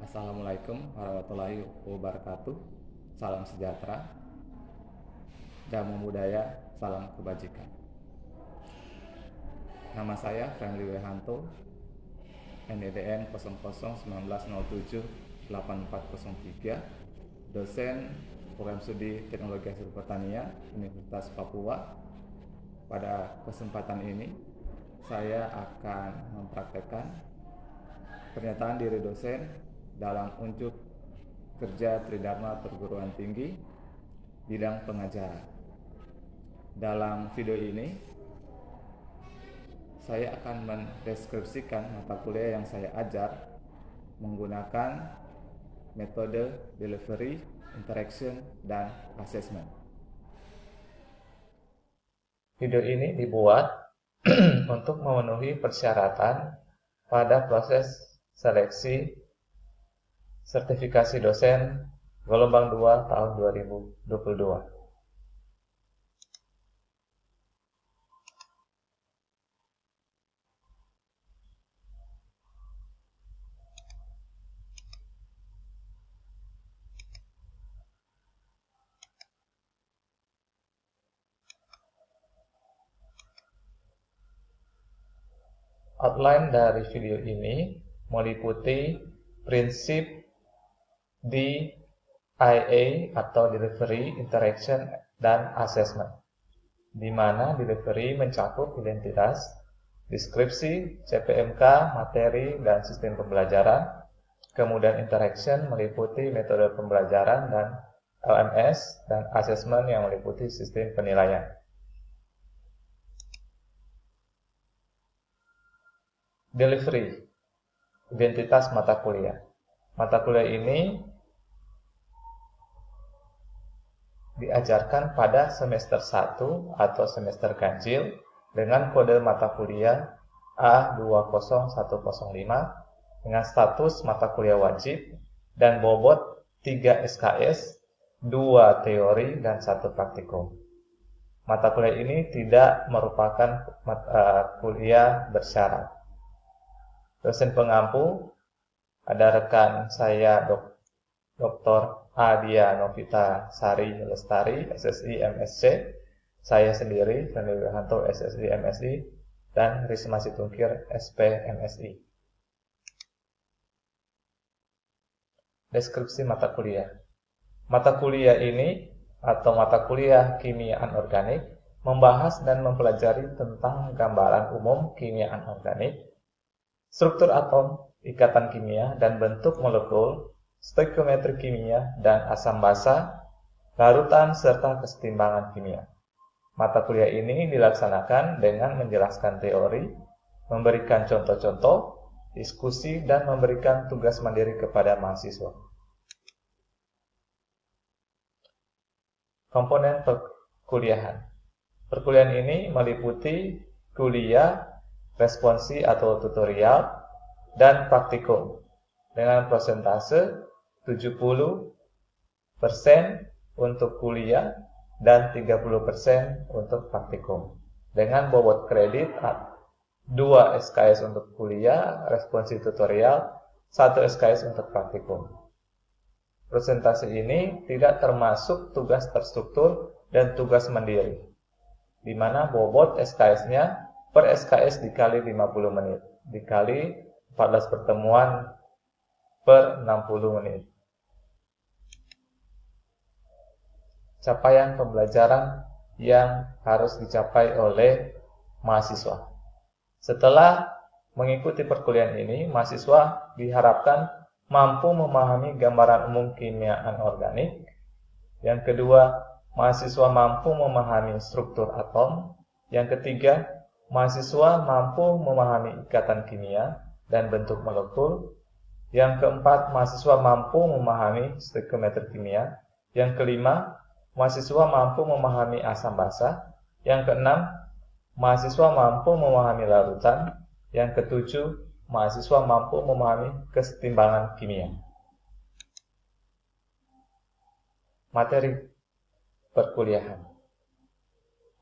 Assalamualaikum warahmatullahi wabarakatuh. Salam sejahtera, jamu budaya, salam kebajikan. Nama saya Friendly Wehanto, NIDN 0019078403, dosen Program Studi Teknologi Hasil Pertanian Universitas Papua. Pada kesempatan ini, saya akan mempraktekkan pernyataan diri dosen dalam unjuk kerja Tridharma Perguruan Tinggi bidang pengajaran. Dalam video ini, saya akan mendeskripsikan mata kuliah yang saya ajar menggunakan metode delivery, interaction, dan assessment. Video ini dibuat untuk memenuhi persyaratan pada proses seleksi sertifikasi dosen gelombang 2 tahun 2022. Outline dari video ini meliputi prinsip DIA atau Delivery, Interaction, dan Assessment, di mana delivery mencakup identitas, deskripsi, CPMK, materi, dan sistem pembelajaran. Kemudian interaction meliputi metode pembelajaran dan LMS, dan assessment yang meliputi sistem penilaian. Delivery, identitas mata kuliah. Mata kuliah ini diajarkan pada semester 1 atau semester ganjil dengan kode mata kuliah A20105 dengan status mata kuliah wajib dan bobot 3 SKS, 2 teori, dan 1 praktikum. Mata kuliah ini tidak merupakan kuliah bersyarat. Dosen pengampu ada rekan saya Dr. Adia Novita Sari Lestari, SSI MSc, saya sendiri Friendly Wehanto, SSI MSI, dan Risma Situngkir, SP MSI. Deskripsi mata kuliah. Mata kuliah ini atau mata kuliah kimia anorganik membahas dan mempelajari tentang gambaran umum kimia anorganik, struktur atom, ikatan kimia, dan bentuk molekul, stoikiometri kimia, dan asam basa, larutan, serta kesetimbangan kimia. Mata kuliah ini dilaksanakan dengan menjelaskan teori, memberikan contoh-contoh, diskusi, dan memberikan tugas mandiri kepada mahasiswa. Komponen perkuliahan. Perkuliahan ini meliputi kuliah, responsi atau tutorial, dan praktikum dengan persentase 70% untuk kuliah dan 30% untuk praktikum dengan bobot kredit 2 SKS untuk kuliah, responsi tutorial, 1 SKS untuk praktikum. Persentase ini tidak termasuk tugas terstruktur dan tugas mandiri, di mana bobot SKS-nya per SKS dikali 50 menit, dikali 14 pertemuan per 60 menit. Capaian pembelajaran yang harus dicapai oleh mahasiswa. Setelah mengikuti perkuliahan ini, mahasiswa diharapkan mampu memahami gambaran umum kimia anorganik. Yang kedua, mahasiswa mampu memahami struktur atom. Yang ketiga, mahasiswa mampu memahami ikatan kimia dan bentuk molekul. Yang keempat, mahasiswa mampu memahami stoikiometri kimia. Yang kelima, mahasiswa mampu memahami asam basa. Yang keenam, mahasiswa mampu memahami larutan. Yang ketujuh, mahasiswa mampu memahami kesetimbangan kimia. Materi perkuliahan.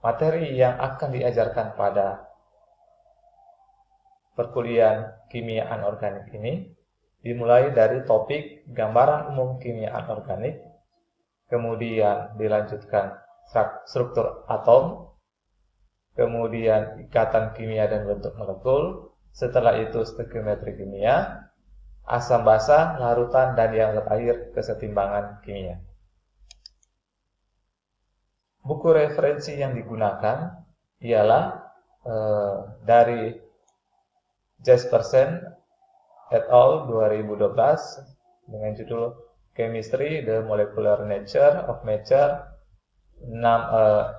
Materi yang akan diajarkan pada perkuliahan kimia anorganik ini dimulai dari topik gambaran umum kimia anorganik, kemudian dilanjutkan struktur atom, kemudian ikatan kimia dan bentuk molekul, setelah itu stoikiometri kimia, asam basa, larutan, dan yang terakhir kesetimbangan kimia. Buku referensi yang digunakan ialah dari Jespersen et al. 2012 dengan judul Chemistry, the Molecular Nature of Matter,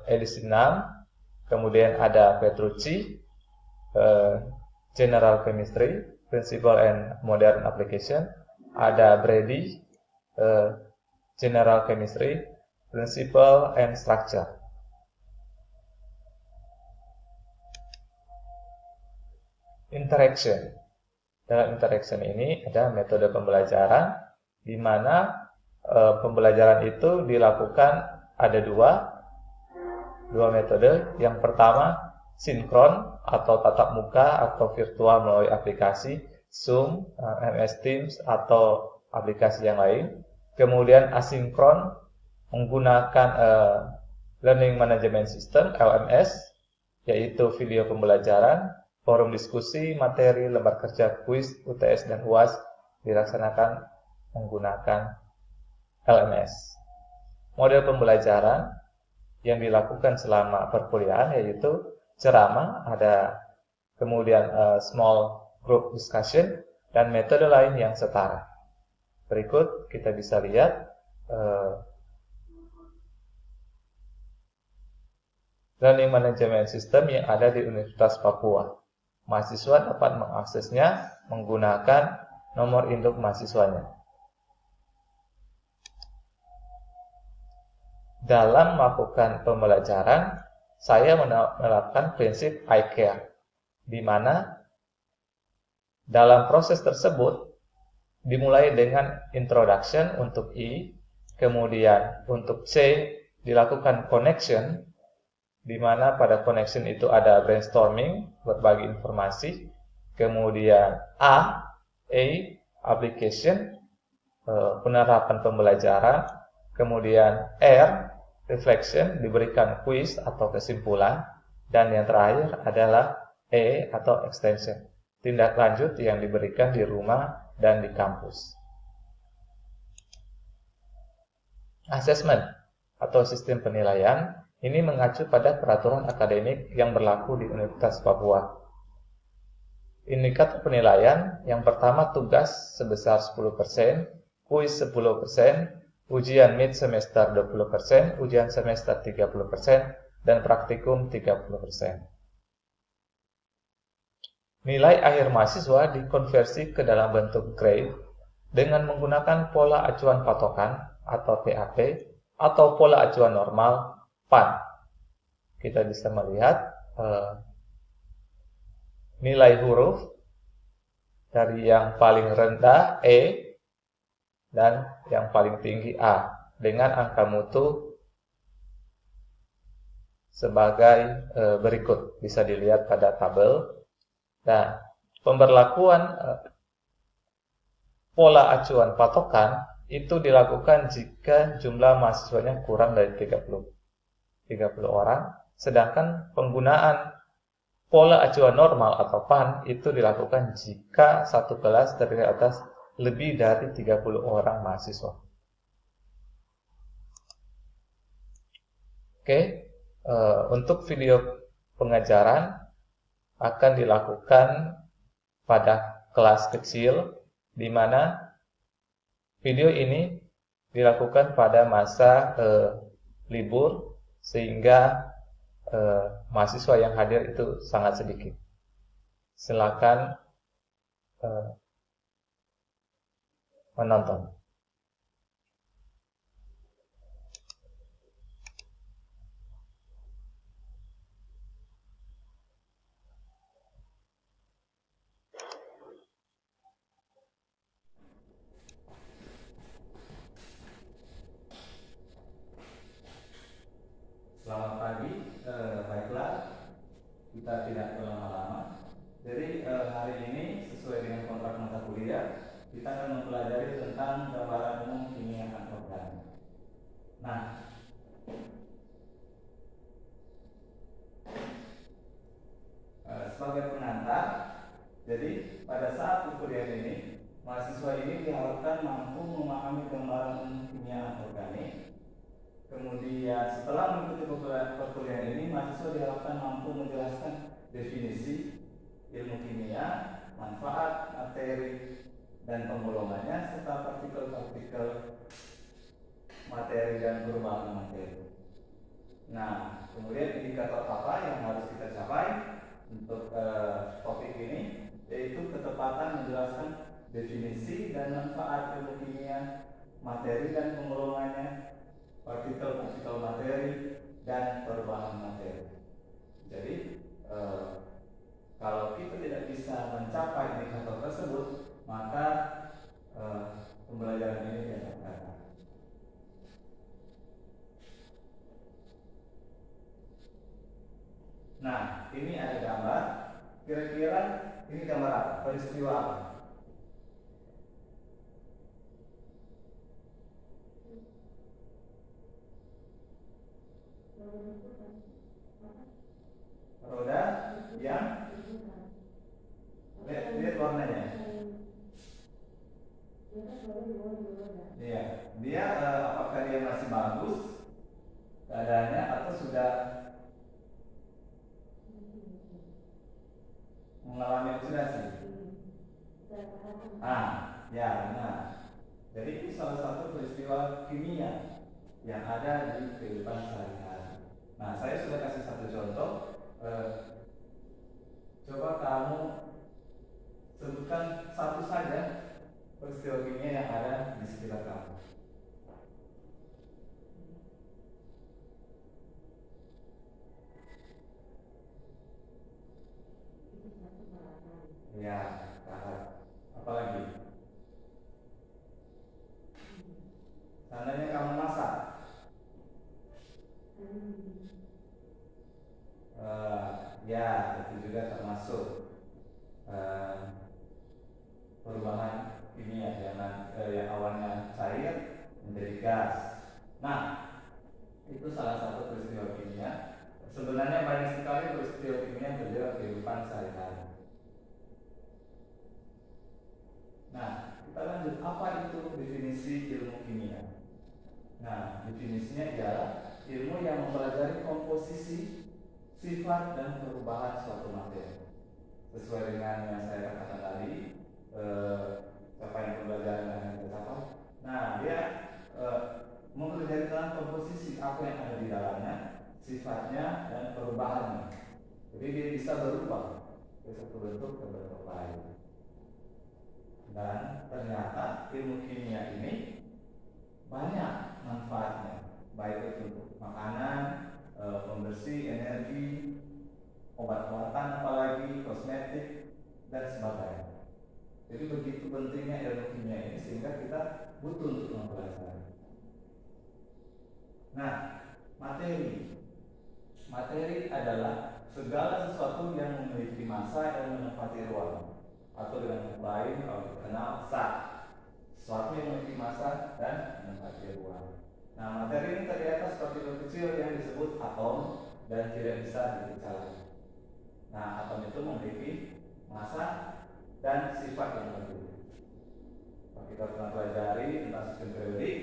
edisi 6. Kemudian ada Petrucci, General Chemistry, Principle and Modern Application. Ada Brady, General Chemistry, Principle and Structure. Interaction. Dalam interaction ini ada metode pembelajaran di mana pembelajaran itu dilakukan ada dua metode. Yang pertama sinkron atau tatap muka atau virtual melalui aplikasi Zoom, MS Teams atau aplikasi yang lain. Kemudian asinkron menggunakan Learning Management System LMS, yaitu video pembelajaran, forum diskusi, materi, lembar kerja, kuis, UTS, dan UAS dilaksanakan menggunakan LMS. Model pembelajaran yang dilakukan selama perkuliahan yaitu ceramah, ada kemudian small group discussion, dan metode lain yang setara. Berikut kita bisa lihat Learning Management System yang ada di Universitas Papua. Mahasiswa dapat mengaksesnya menggunakan nomor induk mahasiswanya. Dalam melakukan pembelajaran, saya menerapkan prinsip I care, di mana dalam proses tersebut dimulai dengan introduction untuk I, kemudian untuk C dilakukan connection, di mana pada connection itu ada brainstorming, berbagi informasi, kemudian A, application, penerapan pembelajaran, kemudian R, reflection, diberikan quiz atau kesimpulan, dan yang terakhir adalah E atau extension, tindak lanjut yang diberikan di rumah dan di kampus. Assessment atau sistem penilaian ini mengacu pada peraturan akademik yang berlaku di Universitas Papua. Indikator penilaian yang pertama tugas sebesar 10%, kuis 10%, ujian mid semester 20%, ujian semester 30%, dan praktikum 30%. Nilai akhir mahasiswa dikonversi ke dalam bentuk grade dengan menggunakan pola acuan patokan atau PAP atau pola acuan normal PAN. Kita bisa melihat nilai huruf dari yang paling rendah E dan yang paling tinggi A dengan angka mutu sebagai berikut, bisa dilihat pada tabel. Dan pemberlakuan pola acuan patokan itu dilakukan jika jumlah mahasiswanya kurang dari 30 orang, sedangkan penggunaan pola acuan normal atau PAN itu dilakukan jika satu kelas terdiri atas lebih dari 30 orang mahasiswa. Oke, untuk video pengajaran akan dilakukan pada kelas kecil, di mana video ini dilakukan pada masa libur, sehingga mahasiswa yang hadir itu sangat sedikit. Silakan menonton. Selamat pagi, baiklah, kita tidak berlama-lama. Jadi hari ini sesuai dengan kontrak mata kuliah, kita akan mempelajari tentang gambaran umum kimia anorganik. Nah, sebagai pengantar, jadi pada saat kuliah ini, mahasiswa ini diharapkan mampu memahami gambaran umum kimia anorganik. Kemudian setelah mengikuti perkuliahan ini, mahasiswa diharapkan mampu menjelaskan definisi ilmu kimia, manfaat, materi, dan penggolongannya, serta partikel-partikel materi dan perubahan materi. Nah, kemudian indikator apa yang harus kita capai untuk topik ini, yaitu ketepatan menjelaskan definisi dan manfaat ilmu kimia, materi dan penggolongannya, partikel-partikel materi, dan perubahan materi. Jadi, kalau kita tidak bisa mencapai indikator tersebut, maka pembelajaran ini tidak akan. Nah, ini ada gambar. Kira-kira ini gambar apa? Peristiwa apa? Roda yang lihat warnanya. Iya, dia apakah dia masih bagus keadaannya atau sudah mengalami oksidasi? Ya, benar. Jadi ini salah satu peristiwa kimia yang ada di kehidupan sehari-hari. Nah, saya sudah kasih satu contoh. Coba kamu sebutkan satu saja peristiwa kimia yang ada di sekitar kamu. Ya, apa lagi? Tandanya kamu masak. Ya, itu juga termasuk perubahan kimia yang awalnya cair menjadi gas. Nah, itu salah satu peristiwa kimia. Sebenarnya banyak sekali peristiwa kimia yang terjadi dalam kehidupan sehari-hari. Nah, kita lanjut. Apa itu definisi ilmu kimia? Nah, definisinya ialah ilmu yang mempelajari komposisi, sifat, dan perubahan suatu materi. Sesuai dengan yang saya katakan tadi, capaian pembelajaran yang kita capai. Nah, dia mempelajari tentang komposisi, apa yang ada di dalamnya, sifatnya, dan perubahannya. Jadi dia bisa berubah dari satu bentuk ke bentuk lain. Dan ternyata ilmu kimia ini banyak manfaatnya, baik itu untuk makanan, pembersih, energi, obat-obatan, apalagi kosmetik, dan sebagainya. Jadi begitu pentingnya ilmu kimia ini sehingga kita butuh untuk mempelajari. Nah, materi adalah segala sesuatu yang memiliki massa dan menempati ruang, atau dengan lain kalau kita kenal zat, sesuatu yang memiliki massa dan menempati ruang. Nah, materi ini terdiri atas partikel kecil yang disebut atom dan tidak bisa dipecah lagi. Nah, atom itu memiliki massa dan sifat yang berbeda. Kalau kita pernah pelajari tentang sistem periodik,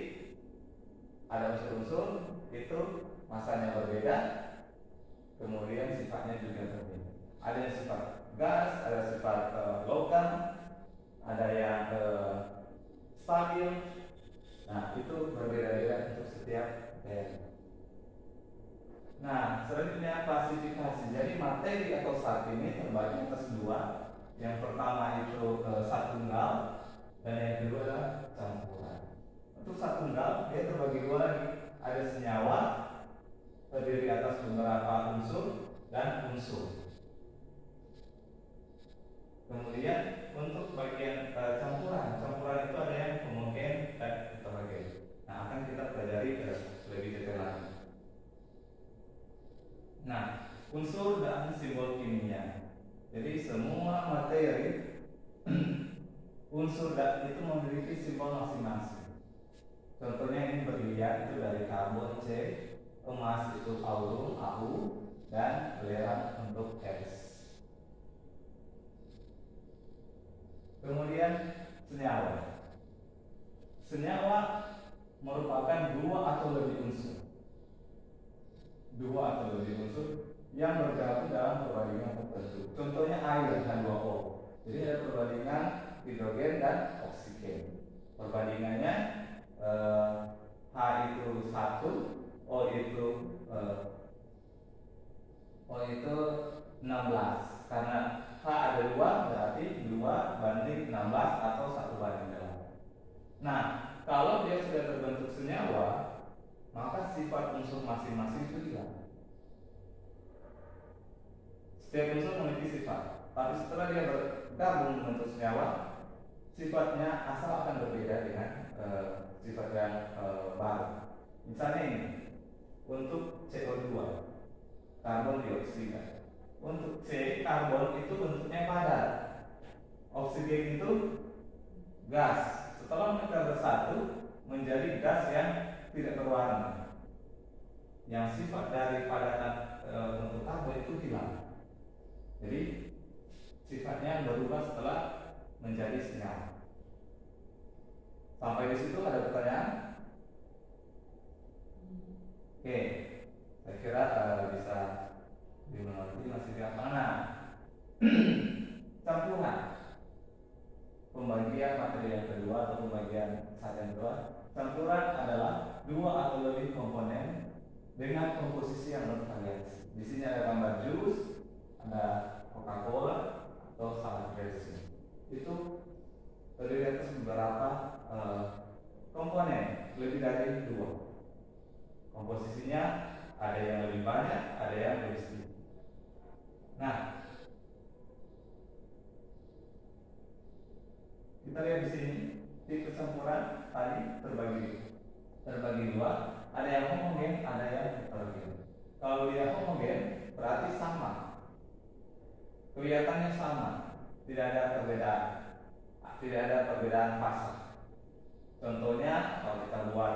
ada unsur-unsur itu massanya berbeda, kemudian sifatnya juga berbeda. Ada yang sifat gas, ada sifat logam, ada yang stabil. Nah, itu berbeda-beda untuk setiap materi. Nah, selanjutnya klasifikasi. Jadi materi atau zat ini terbagi atas dua. Yang pertama itu zat tunggal, dan yang kedua adalah campuran. Untuk zat tunggal dia terbagi dua lagi. Ada senyawa terdiri atas beberapa unsur dan unsur. Kemudian untuk bagian campuran itu ada yang homogen dan heterogen. Nah, akan kita pelajari lebih detail lagi. Nah, unsur dan simbol kimia. Jadi semua materi unsur dat itu memiliki simbol masing-masing. Contohnya ini berlian itu dari karbon C, emas itu aurum AU, dan belerang untuk S. Kemudian senyawa. Senyawa merupakan dua atau lebih unsur. Dua atau lebih unsur yang bergabung dalam perbandingan tertentu. Contohnya air H2O. Jadi ada perbandingan hidrogen dan oksigen. Perbandingannya H itu 1, O itu 16. Karena H ada 2, berarti 2 banding 16 atau 1 banding 8. Nah, kalau dia sudah terbentuk senyawa, maka sifat unsur masing-masing itu hilang. Setiap unsur memiliki sifat, tapi setelah dia bergabung membentuk senyawa, sifatnya asal akan berbeda dengan sifat yang baru. Misalnya ini, untuk CO2, karbon dioksida. Untuk C, karbon itu bentuknya padat. Oksigen itu gas. Setelah mereka bersatu menjadi gas yang tidak berwarna. Yang sifat dari padatan untuk karbon itu hilang. Jadi sifatnya berubah setelah menjadi senyawa. Sampai di situ ada pertanyaan? Oke, saya kira bisa dimengerti masih di mana. Campuran. Pembagian materi yang kedua atau pembagian saat yang kedua. Campuran adalah dua atau lebih komponen dengan komposisi yang bervariasi. Di sini ada gambar jus, ada Coca-Cola atau salad dressing. Itu terdiri atas beberapa komponen, lebih dari 2. Komposisinya ada yang lebih banyak, ada yang lebih sedikit. Nah, kita lihat di sini tipe campuran tadi terbagi 2. Ada yang homogen, ada yang heterogen. Kalau dia homogen berarti sama, kelihatannya sama, tidak ada perbedaan fase. Contohnya kalau kita buat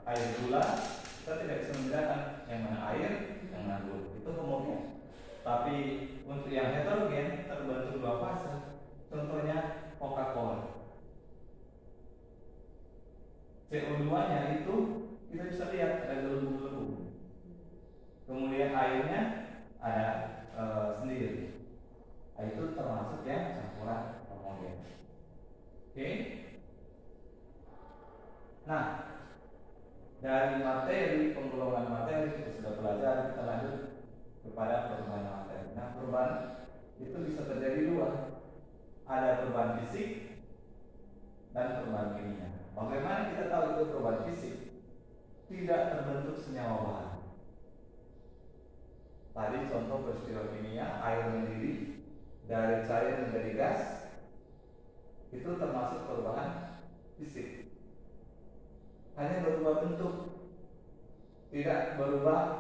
air gula, kita tidak bisa membedakan yang mana air, yang mana gula. Itu homogen. Tapi untuk yang heterogen terbentuk 2 fase. Contohnya Coca-Cola. CO2-nya itu kita bisa lihat ada gelembung-gelembung. Kemudian airnya ada sendiri. Itu termasuk yang campuran homogen. Oke. Nah, dari materi, penggolongan materi kita sudah belajar, kita lanjut kepada perubahan materi. Nah, perubahan itu bisa terjadi 2. Ada perubahan fisik dan perubahan kimia. Bagaimana kita tahu itu perubahan fisik? Tidak terbentuk senyawa baru. Tadi contoh peristiwa kimia, air mendidih dari cair menjadi gas, itu termasuk perubahan fisik. Hanya berubah bentuk, tidak berubah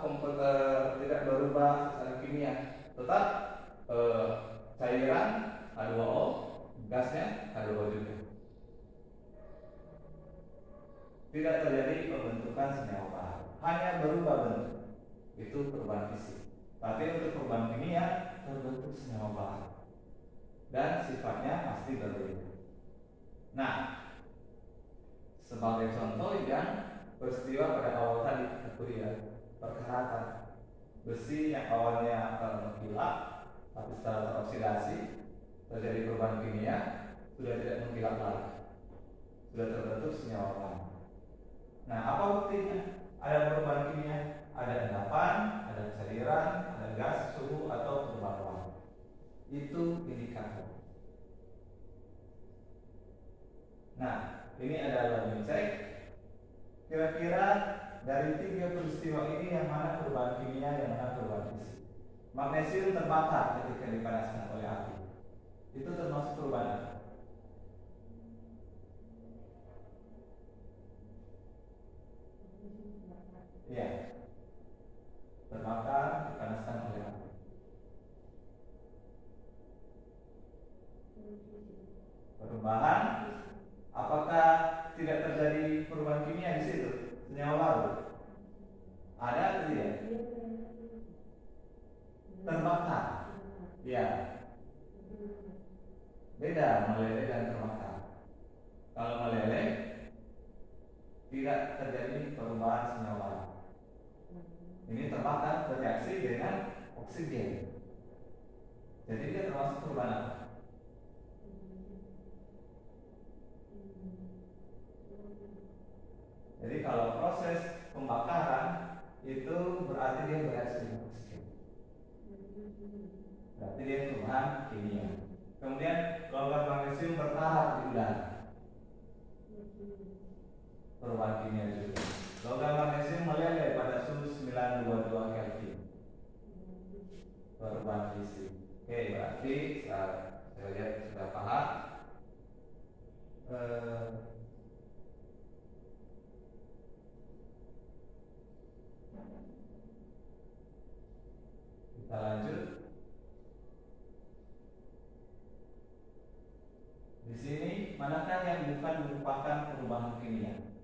secara kimia. Tetap cairan H2O, gasnya H2O juga. Tidak terjadi pembentukan senyawa baru, hanya berubah bentuk. Itu perubahan fisik. Tapi untuk perubahan kimia terbentuk senyawa baru dan sifatnya pasti berbeda. Nah, sebagai contoh yang peristiwa pada awal tadi kita kuliah, perkaratan besi yang awalnya mengkilap, tapi setelah teroksidasi terjadi perubahan kimia, sudah tidak mengkilap lagi, sudah terbentuk senyawa baru. Nah, apa buktinya? Ada perubahan kimia, ada endapan, ada cairan, ada gas, suhu atau perubahan warna. Itu indikator. Nah, ini adalah lebih cek. Kira-kira dari 3 peristiwa ini yang mana perubahan kimia, yang mana perubahan fisik? Magnesium terbakar ketika dipanaskan oleh api. Itu termasuk perubahan apa? Iya, terbakar dipanaskan oleh api. Perubahan, apakah tidak terjadi perubahan kimia di situ? Senyawa baru ada atau tidak? Terbakar, ya. Beda meleleh dan terbakar. Kalau meleleh tidak terjadi perubahan senyawa baru. Ini terbakar bereaksi dengan oksigen. Jadi dia termasuk perubahan apa? Jadi kalau proses pembakaran itu berarti dia bereaksi dengan oksigen. Berarti dia perubahan kimia. Kemudian logam magnesium bertahap di udara. Perubahan kimia juga. Logam magnesium meleleh pada suhu 922 Kelvin. Perubahan fisik. Oke, berarti saya lihat sudah paham. Kita lanjut. Di sini manakah yang bukan merupakan perubahan kimia?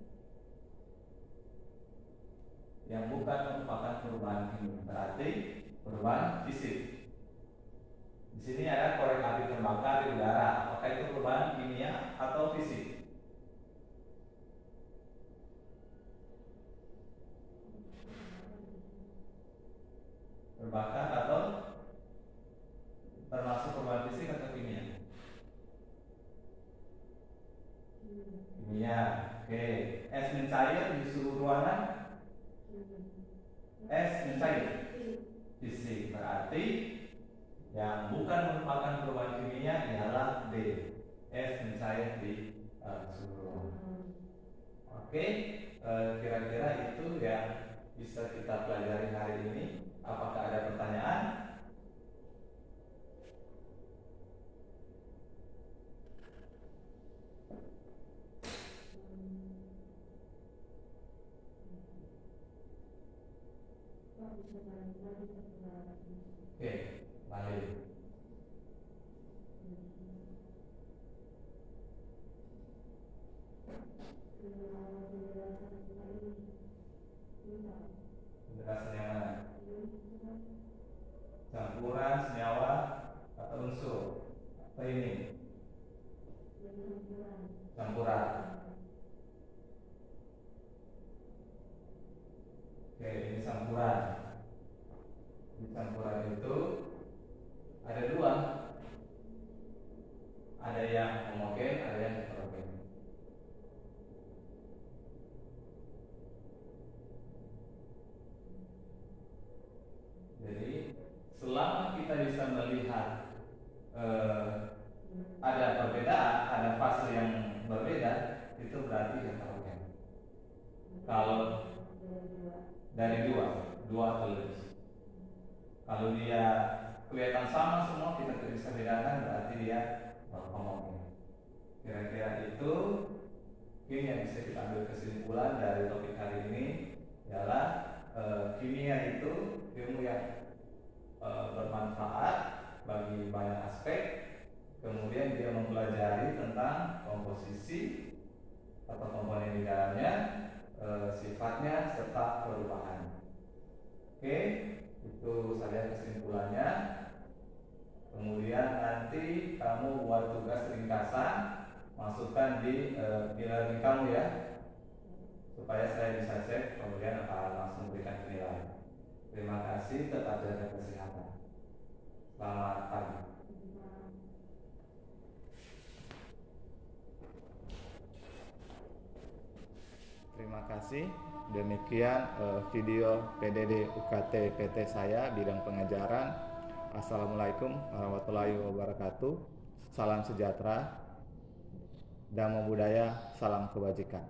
Yang bukan merupakan perubahan kimia berarti perubahan fisik. Di sini ada korek api terbakar di udara. Apakah itu perubahan kimia atau fisik? Terbakar atau termasuk perubahan fisik atau kimia? Kimia. Oke. Es mencair di suhu ruangan. Es mencair. Fisik. Berarti yang bukan merupakan perubahan kimia ialah D. Es mencair di suhu ruangan. Oke. Kira-kira itu yang bisa kita pelajari hari ini. Apakah ada pertanyaan? Oke, balik. Penjelasan yang mana? Campuran senyawa atau unsur? Apa ini? Campuran. Oke, ini campuran. Di campuran itu ada dua. Ada yang homogen, ada yang heterogen. Jadi selama kita bisa melihat ada perbedaan, ada fase yang berbeda, itu berarti heterogen. Kalau dari dua atau lebih. Kalau dia kelihatan sama semua, kita tidak bisa bedakan, berarti dia homogen. Kira-kira itu mungkin yang bisa kita ambil kesimpulan dari topik hari ini ialah kimia itu ilmu yang bermanfaat bagi banyak aspek. Kemudian dia mempelajari tentang komposisi atau komponen di dalamnya, sifatnya serta perubahan. Oke, itu saja kesimpulannya. Kemudian nanti kamu buat tugas ringkasan, masukkan di e-learning kamu ya, supaya saya bisa cek, kemudian akan langsung berikan penilaian. Terima kasih, tetap jaga kesehatan. Selamat pagi. Terima kasih. Demikian video PDD UKT PT saya bidang pengajaran. Assalamualaikum warahmatullahi wabarakatuh. Salam sejahtera, Dhamma budaya, salam kebajikan.